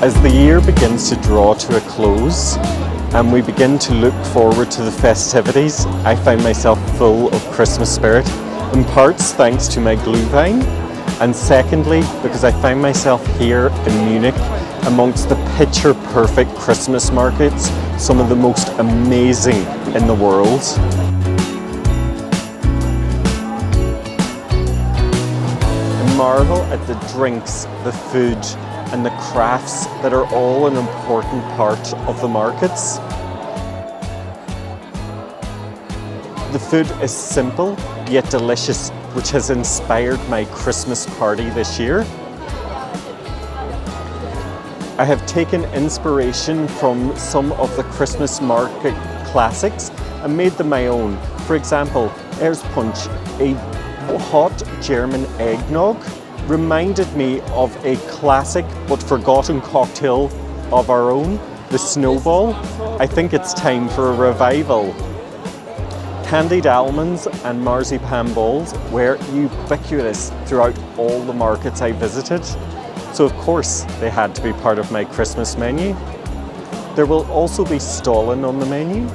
As the year begins to draw to a close and we begin to look forward to the festivities, I find myself full of Christmas spirit, in parts thanks to my glühwein, and secondly because I find myself here in Munich amongst the picture-perfect Christmas markets, some of the most amazing in the world. I marvel at the drinks, the food, and the crafts that are all an important part of the markets. The food is simple yet delicious, which has inspired my Christmas party this year. I have taken inspiration from some of the Christmas market classics and made them my own. For example, Punch, a hot German eggnog, reminded me of a classic but forgotten cocktail of our own, the snowball. I think it's time for a revival. Candied almonds and marzipan balls were ubiquitous throughout all the markets I visited, so of course they had to be part of my Christmas menu. There will also be stollen on the menu,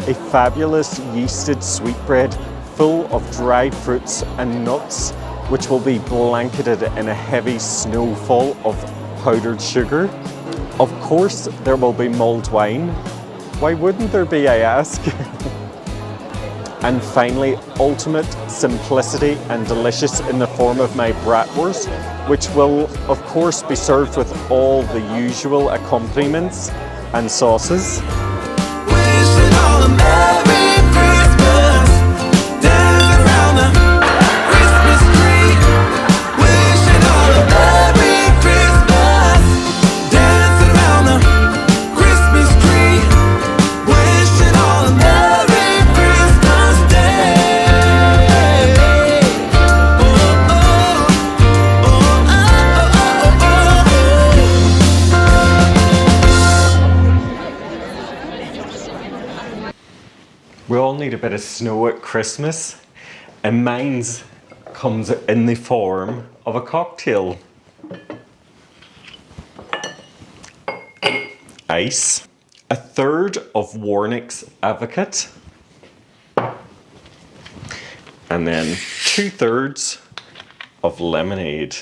a fabulous yeasted sweetbread full of dried fruits and nuts, which will be blanketed in a heavy snowfall of powdered sugar. Of course, there will be mulled wine. Why wouldn't there be, I ask? And finally, ultimate simplicity and delicious in the form of my bratwurst, which will, of course, be served with all the usual accompaniments and sauces. We all need a bit of snow at Christmas, and mine's comes in the form of a cocktail. Ice, a third of Warnick's avocate, and then 2/3 of lemonade.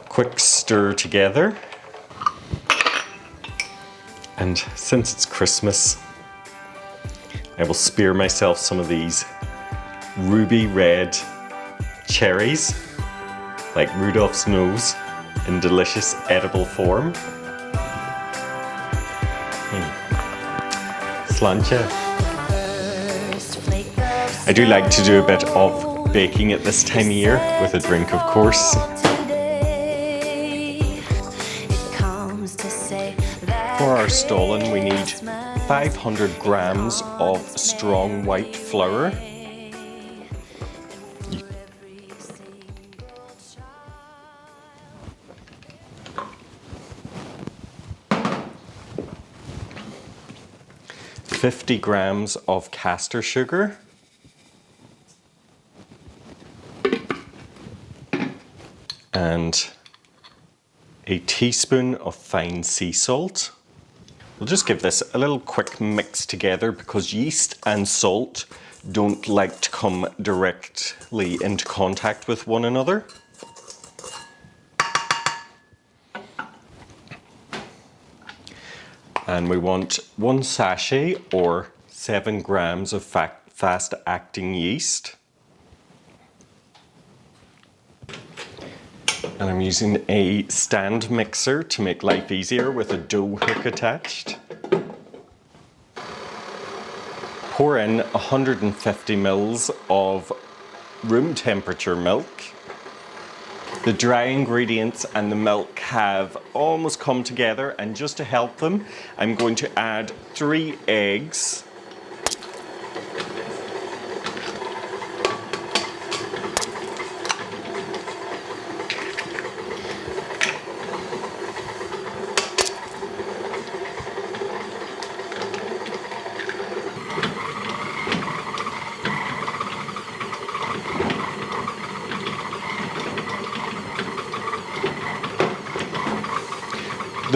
Quick stir together. And since it's Christmas, I will spear myself some of these ruby red cherries, like Rudolph's nose, in delicious edible form. Sláinte. I do like to do a bit of baking at this time of year, with a drink of course. For our stollen, we need 500 grams of strong white flour. $50 grams of caster sugar. And a teaspoon of fine sea salt. We'll just give this a little quick mix together because yeast and salt don't like to come directly into contact with one another. And we want 1 sachet or 7 grams of fast-acting yeast. And I'm using a stand mixer to make life easier with a dough hook attached. Pour in 150 ml of room temperature milk. The dry ingredients and the milk have almost come together, and just to help them, I'm going to add 3 eggs.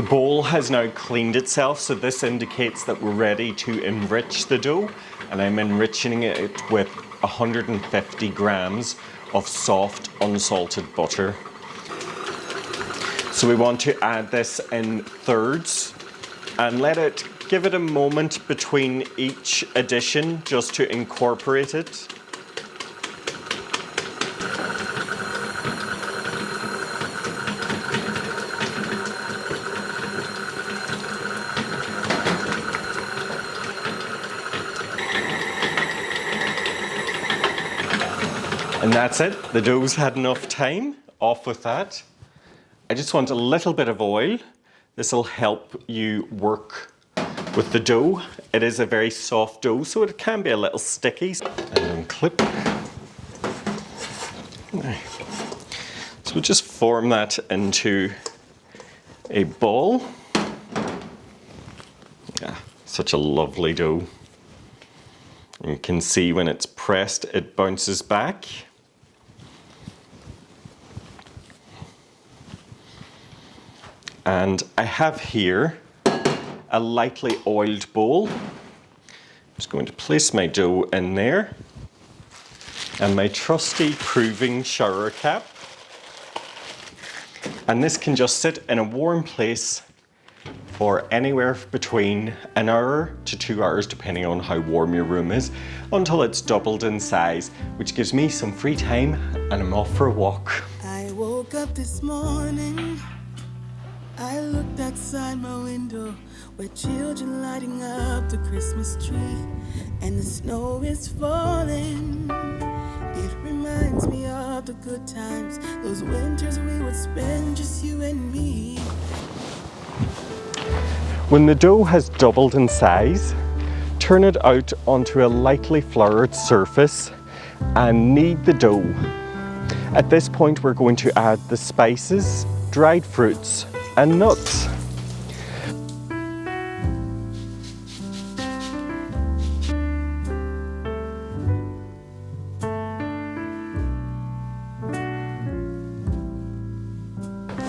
The bowl has now cleaned itself, so this indicates that we're ready to enrich the dough, and I'm enriching it with 150 grams of soft unsalted butter. So we want to add this in thirds and give it a moment between each addition just to incorporate it. And that's it, the dough's had enough time. Off with that. I just want a little bit of oil. This will help you work with the dough. It is a very soft dough, so it can be a little sticky. And clip. So we'll just form that into a ball. Yeah, such a lovely dough. You can see when it's pressed, it bounces back. And I have here a lightly oiled bowl. I'm just going to place my dough in there and my trusty proving shower cap. And this can just sit in a warm place for anywhere between an hour to 2 hours, depending on how warm your room is, until it's doubled in size, which gives me some free time and I'm off for a walk. I woke up this morning, I looked outside my window where children lighting up the Christmas tree and the snow is falling. It reminds me of the good times, those winters we would spend just you and me. When the dough has doubled in size, turn it out onto a lightly floured surface and knead the dough. At this point, we're going to add the spices, dried fruits, and nuts.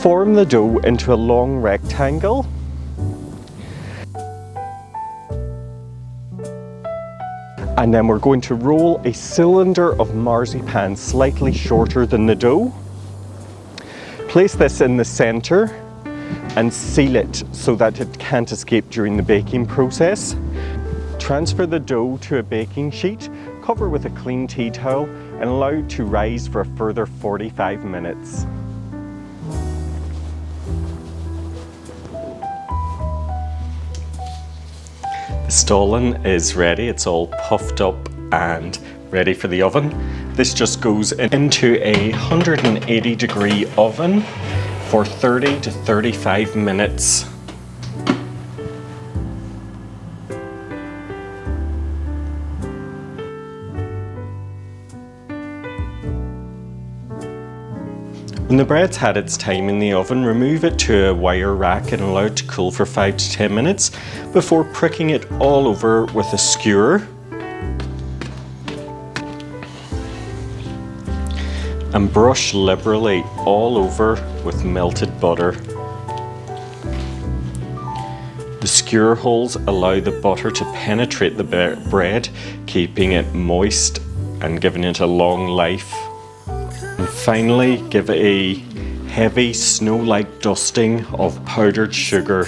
Form the dough into a long rectangle. And then we're going to roll a cylinder of marzipan slightly shorter than the dough. Place this in the center and seal it so that it can't escape during the baking process. Transfer the dough to a baking sheet, cover with a clean tea towel and allow it to rise for a further 45 minutes. The stollen is ready, it's all puffed up and ready for the oven. This just goes into a 180 degree oven for 30 to 35 minutes. When the bread's had its time in the oven, remove it to a wire rack and allow it to cool for 5 to 10 minutes before pricking it all over with a skewer. And brush liberally all over with melted butter. The skewer holes allow the butter to penetrate the bread, keeping it moist and giving it a long life. And finally, give it a heavy snow-like dusting of powdered sugar.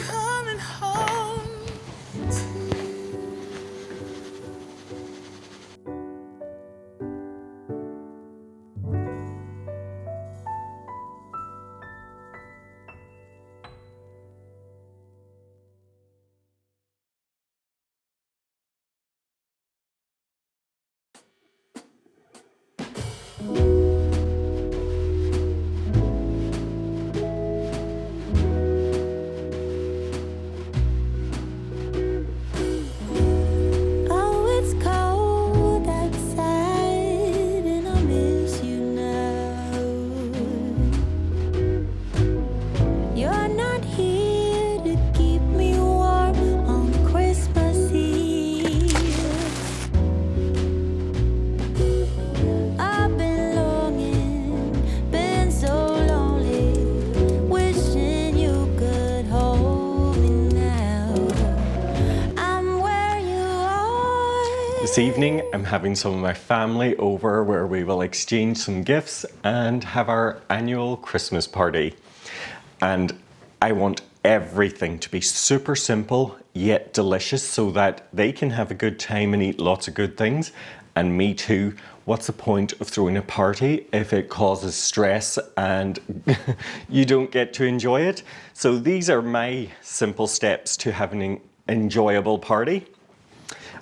This evening, I'm having some of my family over where we will exchange some gifts and have our annual Christmas party. And I want everything to be super simple yet delicious so that they can have a good time and eat lots of good things. And me too. What's the point of throwing a party if it causes stress and you don't get to enjoy it? So these are my simple steps to having an enjoyable party.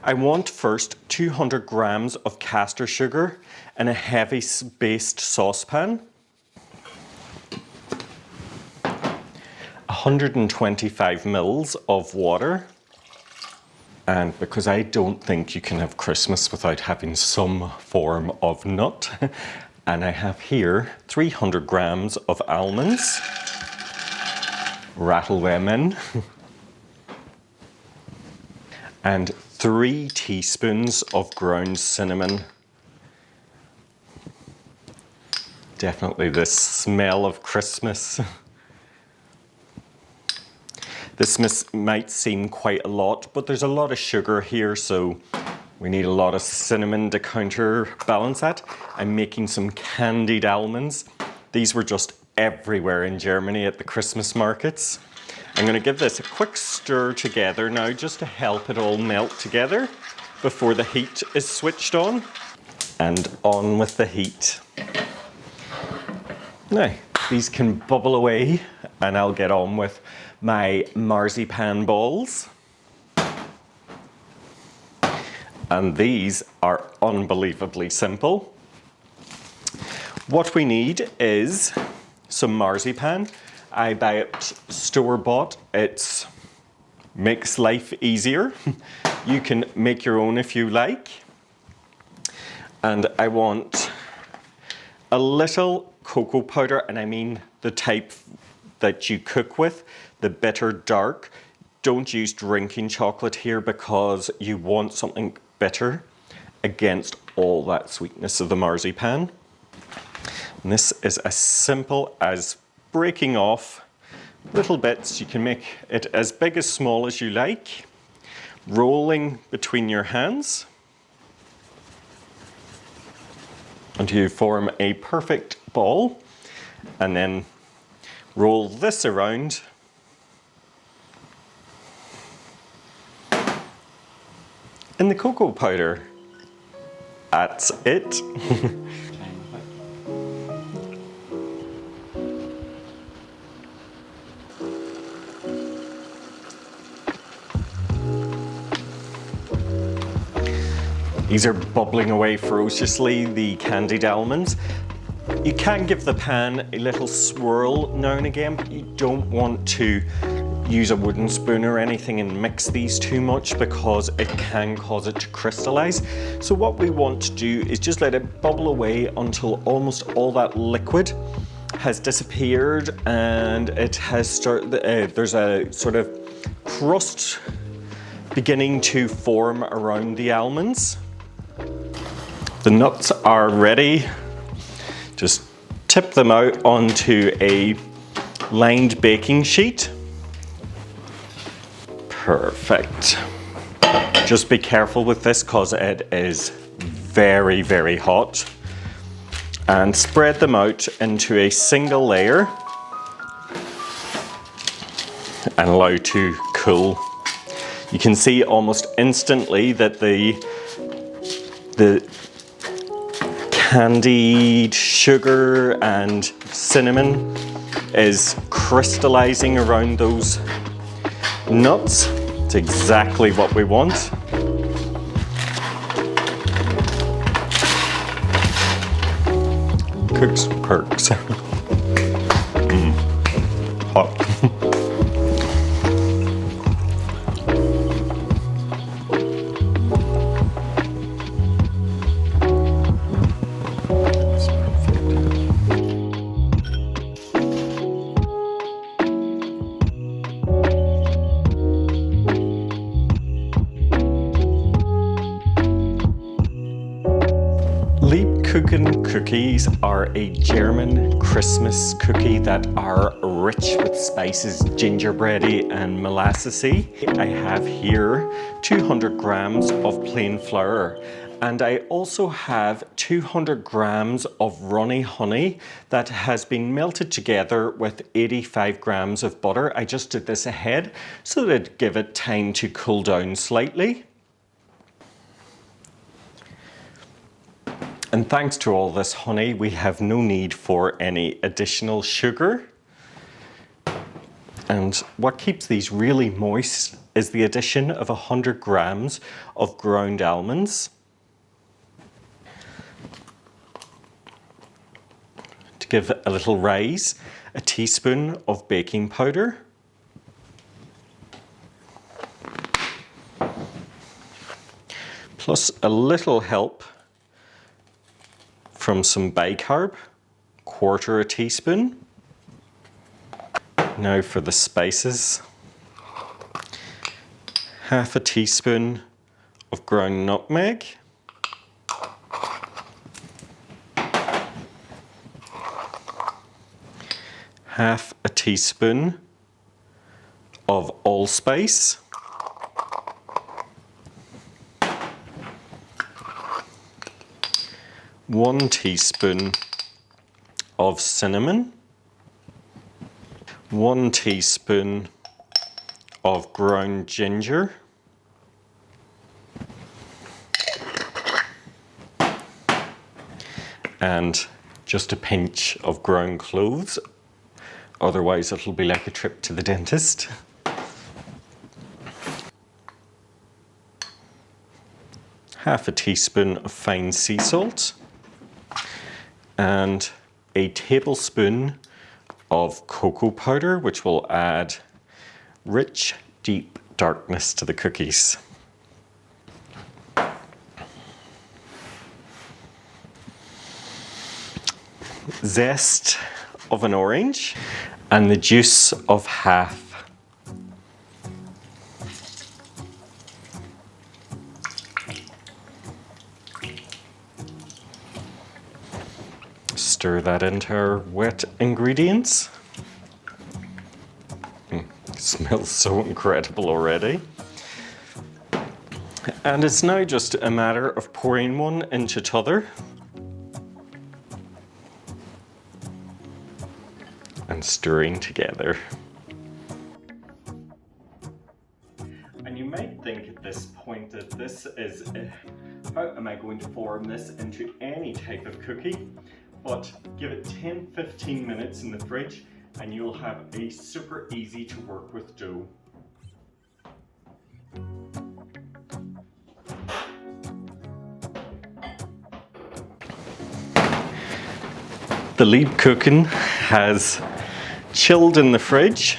I want first 200 grams of caster sugar in a heavy based saucepan, 125 mils of water, and because I don't think you can have Christmas without having some form of nut, and I have here 300 grams of almonds, rattle them in, and 3 teaspoons of ground cinnamon. Definitely the smell of Christmas. This might seem quite a lot, but there's a lot of sugar here, so we need a lot of cinnamon to counterbalance that. I'm making some candied almonds. These were just everywhere in Germany at the Christmas markets. I'm going to give this a quick stir together now just to help it all melt together before the heat is switched on. And on with the heat. Now, these can bubble away and I'll get on with my marzipan balls. And these are unbelievably simple. What we need is some marzipan. I buy it store-bought. It makes life easier. You can make your own if you like. And I want a little cocoa powder, and I mean the type that you cook with, the bitter dark. Don't use drinking chocolate here because you want something bitter against all that sweetness of the marzipan. And this is as simple as breaking off little bits. You can make it as big as small as you like, rolling between your hands until you form a perfect ball, and then roll this around in the cocoa powder. That's it. These are bubbling away ferociously, the candied almonds. You can give the pan a little swirl now and again, but you don't want to use a wooden spoon or anything and mix these too much because it can cause it to crystallize. So what we want to do is just let it bubble away until almost all that liquid has disappeared and it has started. There's a sort of crust beginning to form around the almonds. The nuts are ready. Just tip them out onto a lined baking sheet. Perfect. Just be careful with this because it is very, very hot. And spread them out into a single layer and allow to cool. You can see almost instantly that the candied sugar and cinnamon is crystallizing around those nuts. It's exactly what we want. Cooks perks. Hot. Lebkuchen cookies are a German Christmas cookie that are rich with spices, gingerbready and molassesy. I have here 200 grams of plain flour. And I also have 200 grams of runny honey that has been melted together with 85 grams of butter. I just did this ahead so that it'd give it time to cool down slightly. And thanks to all this honey, we have no need for any additional sugar. And what keeps these really moist is the addition of 100 grams of ground almonds. To give a little rise, a teaspoon of baking powder. Plus a little help from some bicarb, quarter a teaspoon. Now for the spices. Half a teaspoon of ground nutmeg. Half a teaspoon of allspice. 1 teaspoon of cinnamon. 1 teaspoon of ground ginger. And just a pinch of ground cloves. Otherwise it'll be like a trip to the dentist. Half a teaspoon of fine sea salt. And a tablespoon of cocoa powder, which will add rich, deep darkness to the cookies. Zest of an orange and the juice of half. Stir that into our wet ingredients. Smells so incredible already. And it's now just a matter of pouring one into t'other. And stirring together. And you might think at this point that this is, how am I going to form this into any type of cookie? But give it 10-15 minutes in the fridge and you'll have a super easy to work with dough. The lead cooking has chilled in the fridge.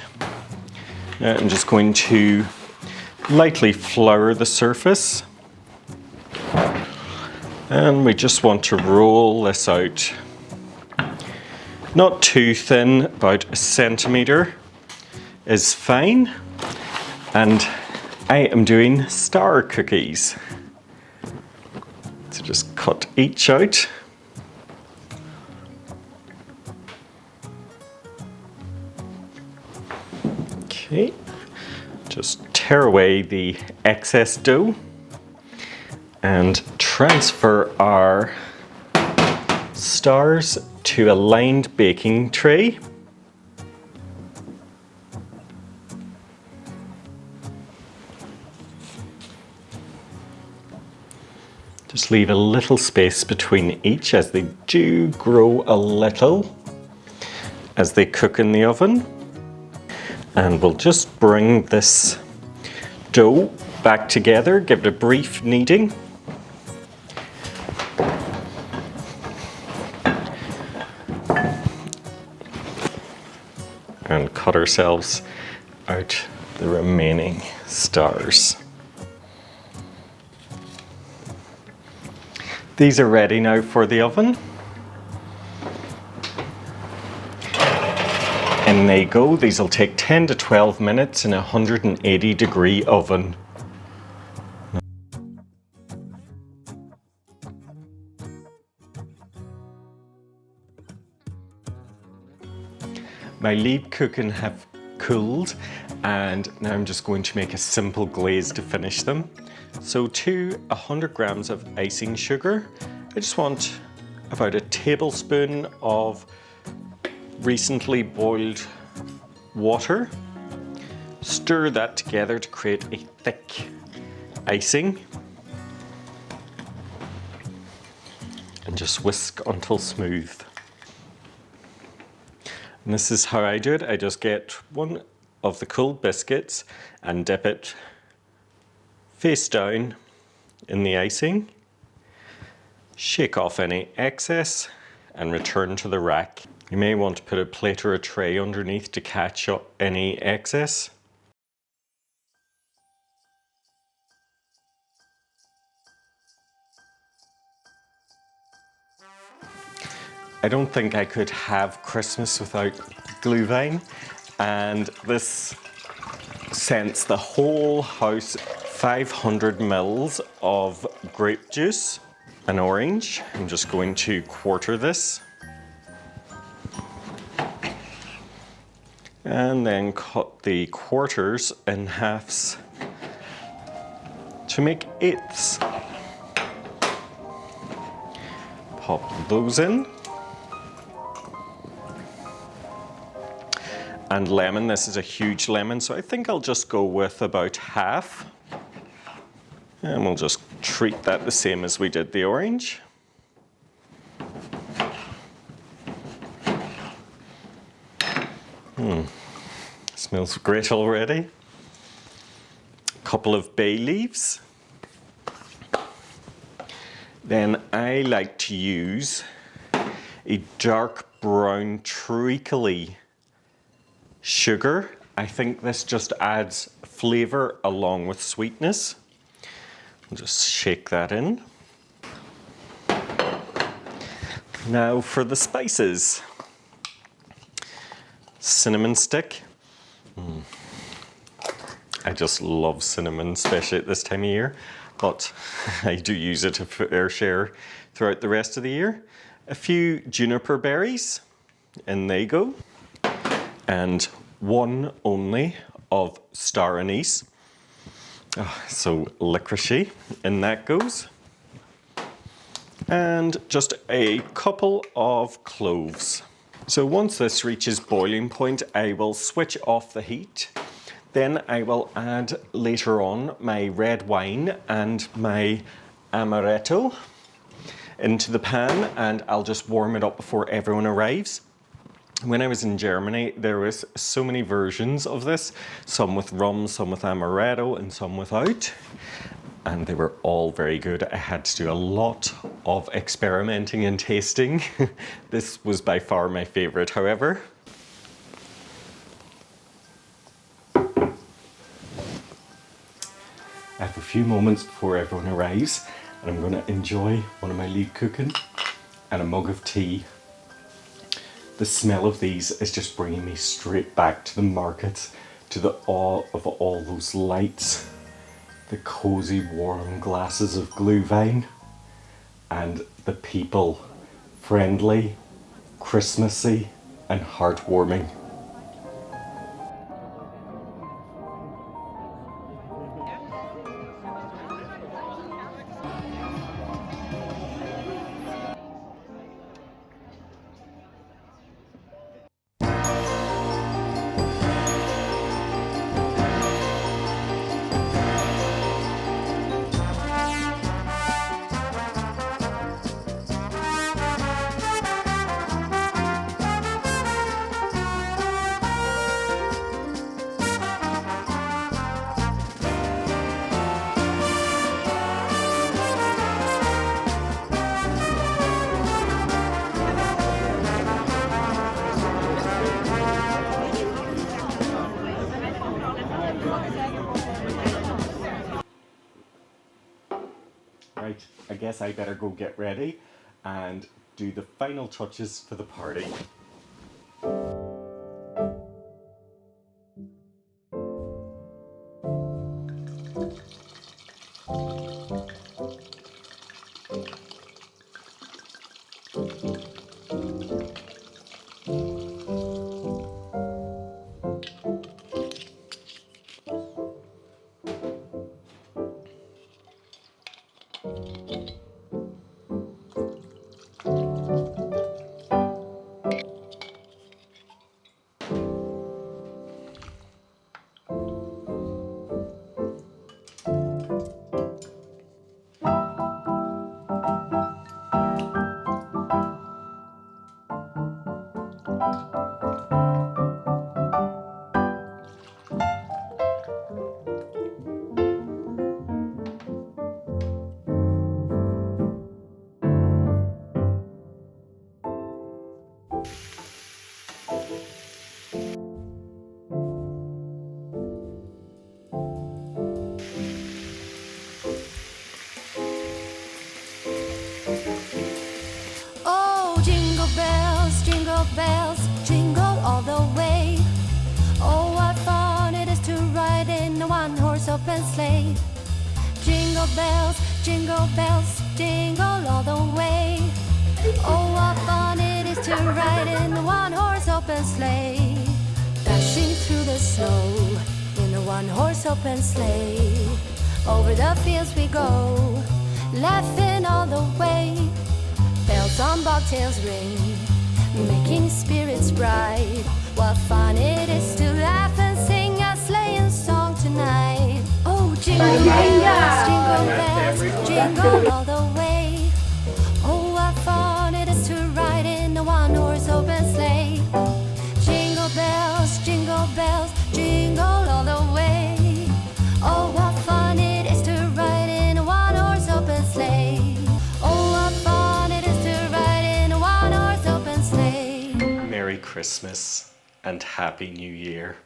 Now I'm just going to lightly flour the surface. And we just want to roll this out. Not too thin, about 1 centimetre is fine. And I am doing star cookies. So just cut each out. Okay, just tear away the excess dough and transfer our stars to a lined baking tray. Just leave a little space between each as they do grow a little as they cook in the oven. And we'll just bring this dough back together, give it a brief kneading. And cut ourselves out the remaining stars. These are ready now for the oven. In they go. These will take 10 to 12 minutes in a 180-degree oven. My Lebkuchen have cooled, and now I'm just going to make a simple glaze to finish them. So to 100 grams of icing sugar, I just want about a tablespoon of recently boiled water. Stir that together to create a thick icing. And just whisk until smooth. And this is how I do it. I just get one of the cooled biscuits and dip it face down in the icing. Shake off any excess and return to the rack. You may want to put a plate or a tray underneath to catch up any excess. I don't think I could have Christmas without glühwein, and this scents the whole house. 500 mils of grape juice, an orange. I'm just going to quarter this. And then cut the quarters in halves to make eighths. Pop those in. And lemon, this is a huge lemon, so I think I'll just go with about half. And we'll just treat that the same as we did the orange. Smells great already. A couple of bay leaves. Then I like to use a dark brown treacly sugar. I think this just adds flavor along with sweetness. I'll just shake that in. Now for the spices. Cinnamon stick. I just love cinnamon, especially at this time of year, but I do use it a fair share throughout the rest of the year. A few juniper berries, in they go. And one only of star anise. Oh, so licorice, in that goes. And just a couple of cloves. So once this reaches boiling point, I will switch off the heat. Then I will add later on my red wine and my amaretto into the pan, and I'll just warm it up before everyone arrives. When I was in Germany, there was so many versions of this, some with rum, some with amaretto, and some without. And they were all very good. I had to do a lot of experimenting and tasting. This was by far my favorite, however. I have a few moments before everyone arrives, and I'm going to enjoy one of my Lebkuchen and a mug of tea. The smell of these is just bringing me straight back to the market, to the awe of all those lights, the cozy warm glasses of glühwein, and the people, friendly, Christmassy and heartwarming. Right, I guess I better go get ready and do the final touches for the party. bells, jingle all the way. Oh, what fun it is to ride in a one-horse open sleigh. Jingle bells, jingle all the way. Oh, what fun it is to ride in a one-horse open sleigh. Dashing through the snow in a one-horse open sleigh. Over the fields we go, laughing all the way. Bells on bobtails ring, making spirits bright. What fun it is to laugh and sing a sleighing song tonight. Oh, jingle bells, jingle all the way. Oh, what fun it is to ride in a one-horse open sleigh. Jingle bells, jingle all the way. Oh, what fun it is to ride in a one-horse open sleigh. Oh, what fun it is to ride in a one-horse open sleigh. Merry Christmas and Happy New Year.